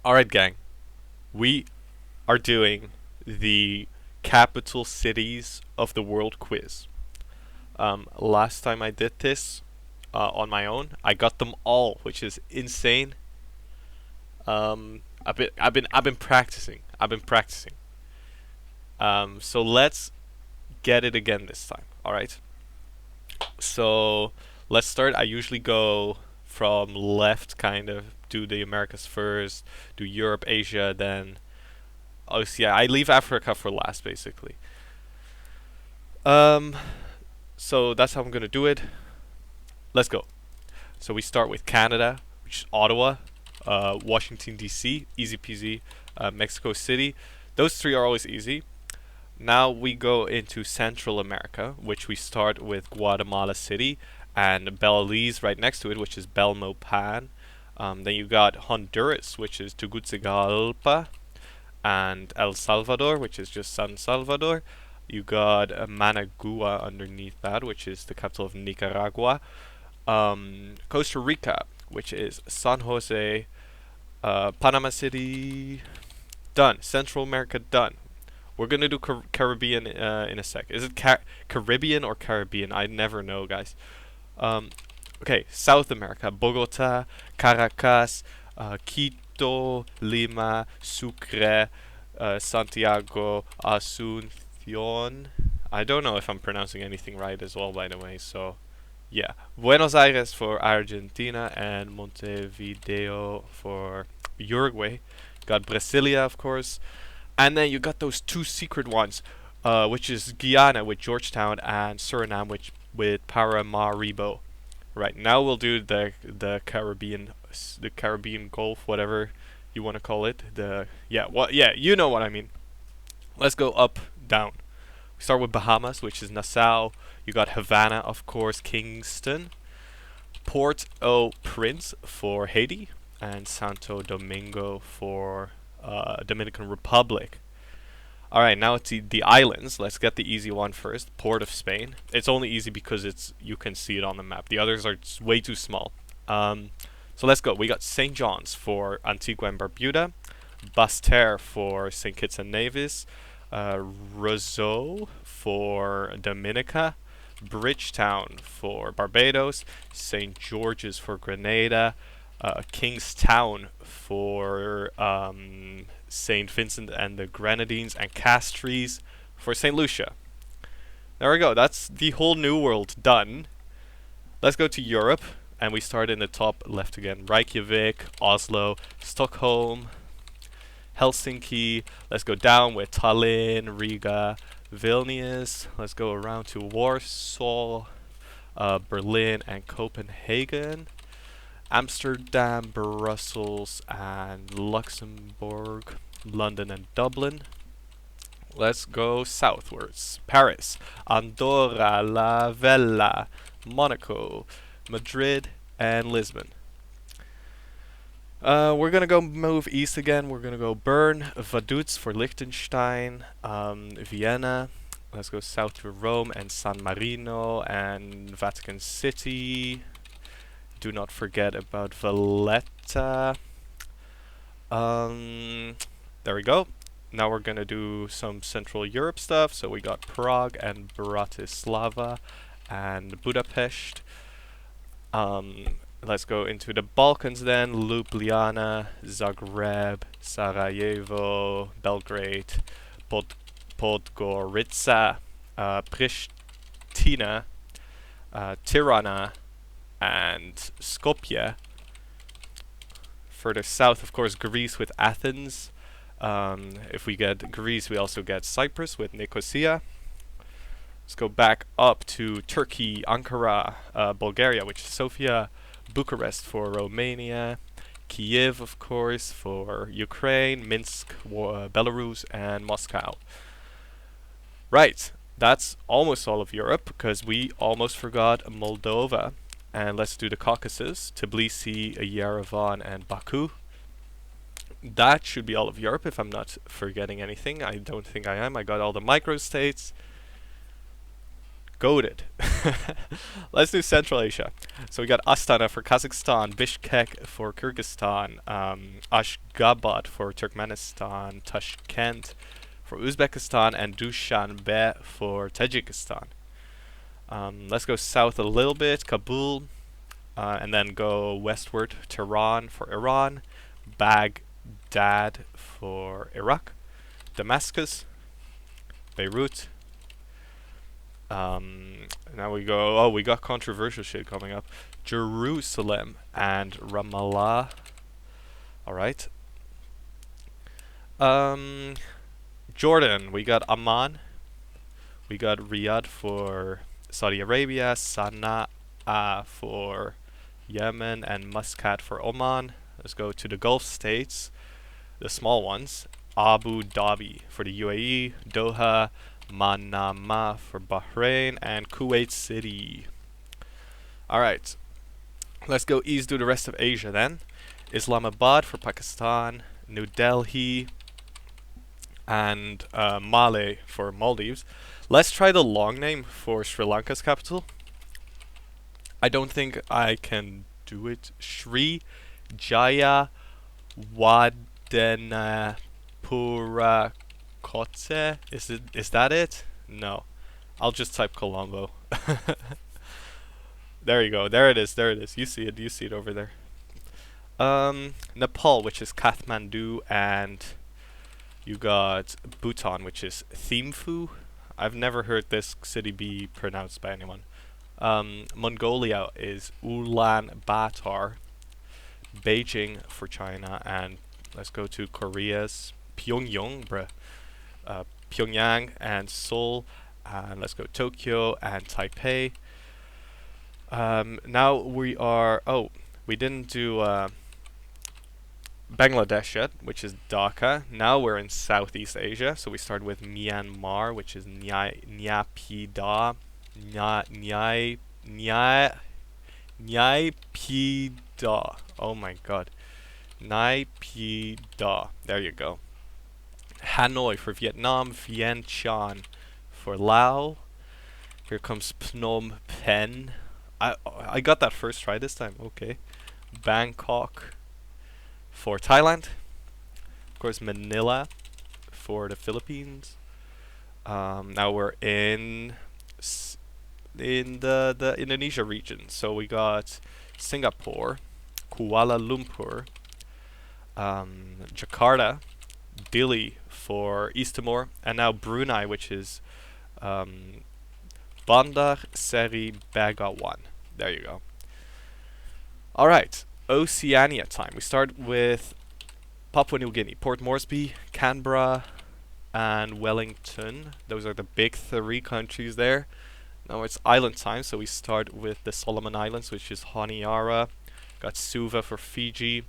Alright, gang. We are doing the capital cities of the world quiz. Last time I did this on my own, I got them all, which is insane. I've been practicing. I've been practicing. So let's get it again this time. All right. So let's start. I usually go from left, kind of do the Americas first, do Europe, Asia, then Oceania. I leave Africa for last, basically. Um, so that's how I'm gonna do it. Let's go. So we start with Canada, which is Ottawa, Washington D.C., easy peasy, Mexico City. Those three are always easy. Now we go into Central America, which we start with Guatemala City and Belize right next to it, which is Belmopan. Then you got Honduras, which is Tegucigalpa, and El Salvador, which is just San Salvador. You got Managua underneath that, which is the capital of Nicaragua. Costa Rica, which is San Jose, Panama City. Done. Central America done. We're gonna do Caribbean in a sec. Is it Caribbean or Caribbean? I never know, guys. Um, okay, South America: Bogota, Caracas, Quito, Lima, Sucre, Santiago, Asunción. I don't know if I'm pronouncing anything right as well, by the way. So, yeah, Buenos Aires for Argentina and Montevideo for Uruguay. Got Brasilia, of course, and then you got those two secret ones, which is Guyana with Georgetown and Suriname with Paramaribo. Right now we'll do the Caribbean Gulf, whatever you want to call it. Yeah, you know what I mean. Let's go up down. We start with Bahamas, which is Nassau. You got Havana, of course, Kingston, Port-au-Prince for Haiti, and Santo Domingo for Dominican Republic. All right, now it's the islands. Let's get the easy one first. Port of Spain. It's only easy because you can see it on the map. The others are way too small. So let's go. We got St. John's for Antigua and Barbuda, Basse-Terre for St. Kitts and Nevis, Roseau for Dominica, Bridgetown for Barbados, St. George's for Grenada, Kingstown for St. Vincent and the Grenadines, and Castries for St. Lucia. There we go. That's the whole New World done. Let's go to Europe, and we start in the top left again. Reykjavik, Oslo, Stockholm, Helsinki. Let's go down with Tallinn, Riga, Vilnius. Let's go around to Warsaw, Berlin, and Copenhagen. Amsterdam, Brussels, and Luxembourg, London, and Dublin. Let's go southwards. Paris, Andorra, La Vella, Monaco, Madrid, and Lisbon. We're gonna go move east again. We're gonna go Bern, Vaduz for Liechtenstein, Vienna. Let's go south to Rome and San Marino and Vatican City. Do not forget about Valletta. There we go. Now we're gonna do some Central Europe stuff. So we got Prague and Bratislava and Budapest. Let's go into the Balkans then. Ljubljana, Zagreb, Sarajevo, Belgrade, Podgorica, Pristina, Tirana, and Skopje. Further south, of course, Greece with Athens. If we get Greece, we also get Cyprus with Nicosia. Let's go back up to Turkey, Ankara, Bulgaria, which is Sofia, Bucharest for Romania, Kiev, of course, for Ukraine, Minsk, Belarus, and Moscow. Right, that's almost all of Europe, because we almost forgot Moldova. And let's do the Caucasus, Tbilisi, Yerevan, and Baku. That should be all of Europe, if I'm not forgetting anything. I don't think I am. I got all the microstates. Goated. Let's do Central Asia. So we got Astana for Kazakhstan, Bishkek for Kyrgyzstan, Ashgabat for Turkmenistan, Tashkent for Uzbekistan, and Dushanbe for Tajikistan. Let's go south a little bit, Kabul, and then go westward, Tehran for Iran, Baghdad for Iraq, Damascus, Beirut. Now we go. Oh, we got controversial shit coming up. Jerusalem and Ramallah. All right. Jordan. We got Amman. We got Riyadh for Saudi Arabia. Sana'a for Yemen, and Muscat for Oman. Let's go to the Gulf states, the small ones. Abu Dhabi for the UAE. Doha, Manama for Bahrain, and Kuwait City. Alright, let's go east to the rest of Asia then. Islamabad for Pakistan, New Delhi, and Male for Maldives. Let's try the long name for Sri Lanka's capital. I don't think I can do it. Sri Jaya Wadenapura Kotse? Is that it? No. I'll just type Colombo. There you go. There it is. There it is. You see it. You see it over there. Nepal, which is Kathmandu, and you got Bhutan, which is Thimphu. I've never heard this city be pronounced by anyone. Mongolia is Ulaanbaatar. Beijing for China, and let's go to Korea's Pyongyang, Pyongyang and Seoul, and let's go Tokyo and Taipei. Now we are. Oh, we didn't do Bangladesh yet, which is Dhaka. Now we're in Southeast Asia, so we start with Myanmar, which is Nyaypida. Nyaypida. Oh my god. Naypyidaw. There you go. Hanoi for Vietnam, Vientiane for Laos. Here comes Phnom Penh. I got that first try this time. Okay. Bangkok for Thailand. Of course, Manila for the Philippines. Now we're in the Indonesia region. So we got Singapore, Kuala Lumpur, Jakarta, Dili for East Timor, and now Brunei, which is Bandar Seri Begawan. There you go. Alright, Oceania time. We start with Papua New Guinea, Port Moresby, Canberra, and Wellington. Those are the big three countries there. Now it's island time, so we start with the Solomon Islands, which is Honiara. Got Suva for Fiji,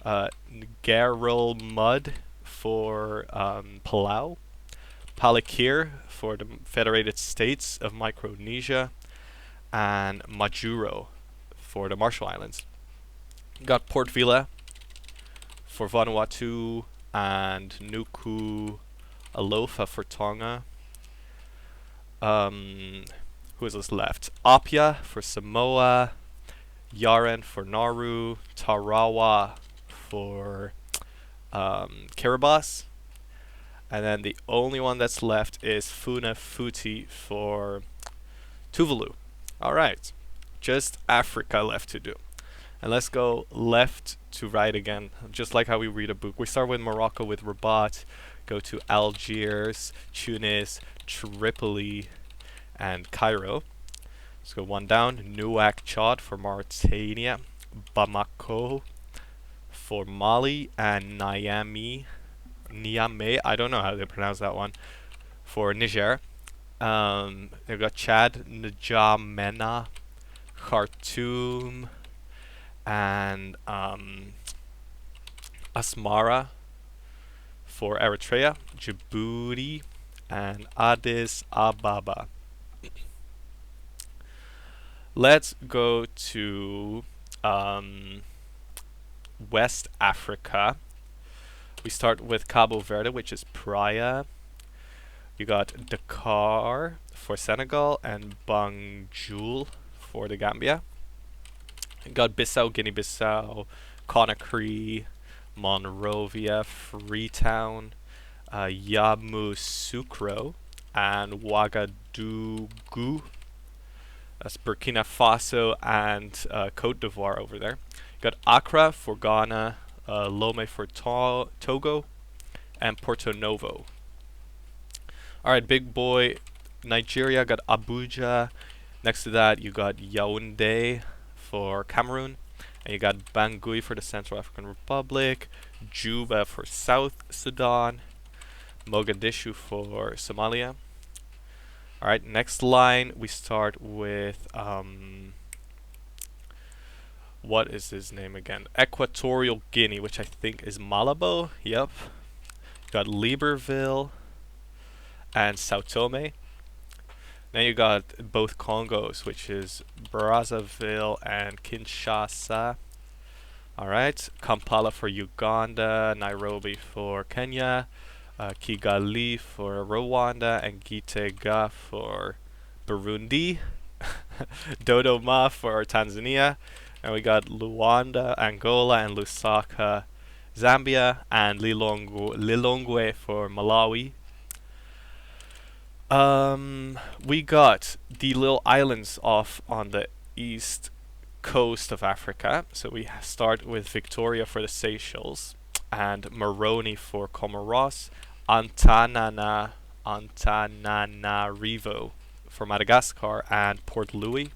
Garel Mud for Palau, Palikir for the Federated States of Micronesia, and Majuro for the Marshall Islands. Got Port Vila for Vanuatu, and Nuku Alofa for Tonga. Who is this left? Apia for Samoa, Yaren for Nauru, Tarawa for Kiribati, and then the only one that's left is Funafuti for Tuvalu. Alright, just Africa left to do. And let's go left to right again, just like how we read a book. We start with Morocco with Rabat, go to Algiers, Tunis, Tripoli, and Cairo. Let's go one down. Nouakchott for Mauritania, Bamako for Mali, and Niamey, I don't know how they pronounce that one, for Niger. They've got Chad, N'Djamena, Khartoum, and Asmara for Eritrea, Djibouti, and Addis Ababa. Let's go to West Africa. We start with Cabo Verde, which is Praia. You got Dakar for Senegal and Banjul for the Gambia. You got Bissau, Guinea-Bissau, Conakry, Monrovia, Freetown, Yamoussoukro, and Ouagadougou. That's Burkina Faso and Cote d'Ivoire over there. You got Accra for Ghana, Lomé for Togo, and Porto Novo. Alright, big boy. Nigeria got Abuja. Next to that, you got Yaoundé for Cameroon. And you got Bangui for the Central African Republic. Juba for South Sudan. Mogadishu for Somalia. Alright, next line we start with what is his name again? Equatorial Guinea, which I think is Malabo. Yep. Got Libreville and Sao Tome. Then you got both Congos, which is Brazzaville and Kinshasa. Alright, Kampala for Uganda, Nairobi for Kenya, Kigali for Rwanda, and Gitega for Burundi. Dodoma for Tanzania. And we got Luanda, Angola, and Lusaka, Zambia, and Lilongwe for Malawi. We got the little islands off on the east coast of Africa. So we start with Victoria for the Seychelles, and Moroni for Comoros, Antananarivo for Madagascar, and Port Louis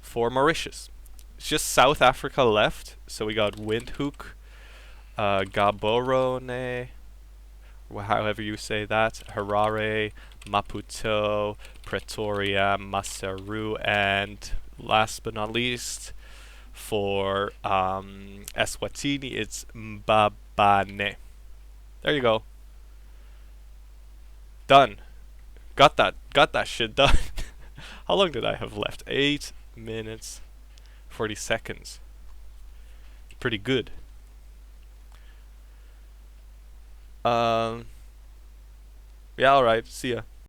for Mauritius. It's just South Africa left. So we got Windhoek, Gaborone, however you say that, Harare, Maputo, Pretoria, Maseru, and last but not least, for Eswatini, it's Mbabane. There you go. Done. Got that shit done. How long did I have left? 8 minutes, 40 seconds. Pretty good. Yeah, alright. See ya.